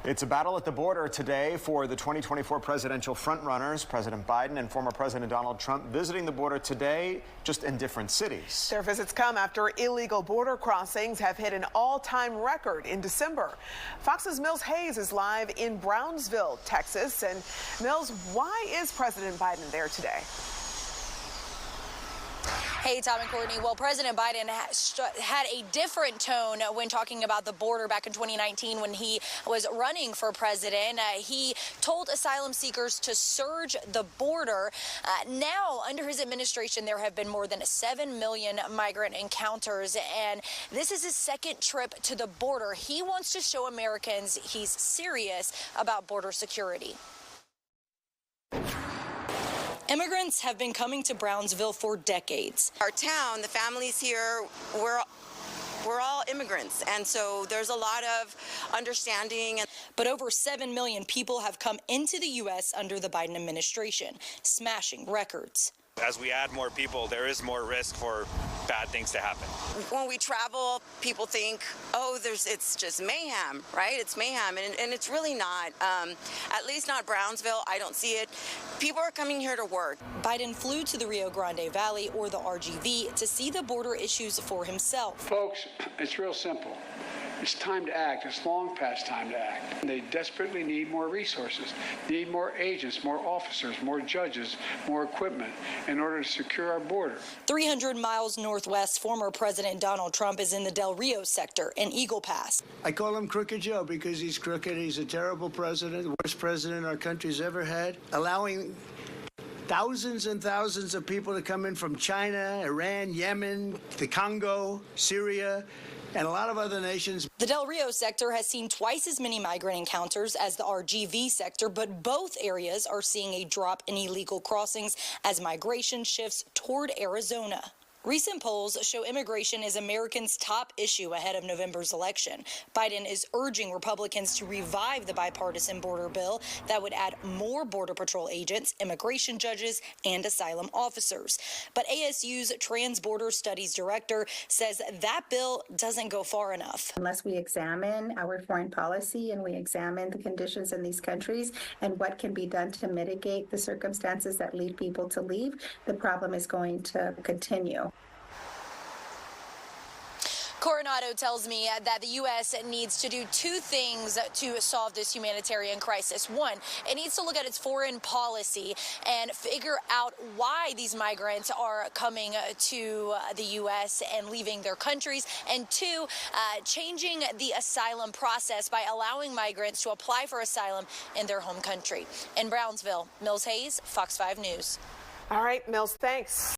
It's a battle at the border today for the 2024 presidential frontrunners. President Biden and former President Donald Trump visiting the border today, just in different cities. Their visits come after illegal border crossings have hit an all-time record in December. Fox's Mills Hayes is live in Brownsville, Texas. And Mills, why is President Biden there today? Hey, Tom and Courtney. Well, President Biden had a different tone when talking about the border back in 2019 when he was running for president. He told asylum seekers to surge the border. Now, under his administration, there have been more than 7 million migrant encounters, and this is his second trip to the border. He wants to show Americans he's serious about border security. Immigrants have been coming to Brownsville for decades. Our town, the families here, we're all immigrants, and so there's a lot of understanding. But over 7 million people have come into the U.S. under the Biden administration, smashing records. As we add more people, there is more risk for bad things to happen. When we travel, people think, oh, it's just mayhem, right? It's mayhem, and it's really not. At least not Brownsville. I don't see it. People are coming here to work. Biden flew to the Rio Grande Valley, or the RGV, to see the border issues for himself. Folks, it's real simple. It's time to act. It's long past time to act. They desperately need more resources, need more agents, more officers, more judges, more equipment in order to secure our border. 300 miles northwest, former President Donald Trump is in the Del Rio sector in Eagle Pass. I call him Crooked Joe because he's crooked. He's a terrible president, the worst president our country's ever had, allowing thousands and thousands of people to come in from China, Iran, Yemen, the Congo, Syria, and a lot of other nations. The Del Rio sector has seen twice as many migrant encounters as the RGV sector, but both areas are seeing a drop in illegal crossings as migration shifts toward Arizona. Recent polls show immigration is Americans' top issue ahead of November's election. Biden is urging Republicans to revive the bipartisan border bill that would add more Border Patrol agents, immigration judges, and asylum officers. But ASU's Trans-Border Studies Director says that bill doesn't go far enough. Unless we examine our foreign policy and we examine the conditions in these countries and what can be done to mitigate the circumstances that lead people to leave, the problem is going to continue. Coronado tells me that the U.S. needs to do two things to solve this humanitarian crisis. One, it needs to look at its foreign policy and figure out why these migrants are coming to the U.S. and leaving their countries. And two, changing the asylum process by allowing migrants to apply for asylum in their home country. In Brownsville, Mills Hayes, Fox 5 News. All right, Mills, thanks.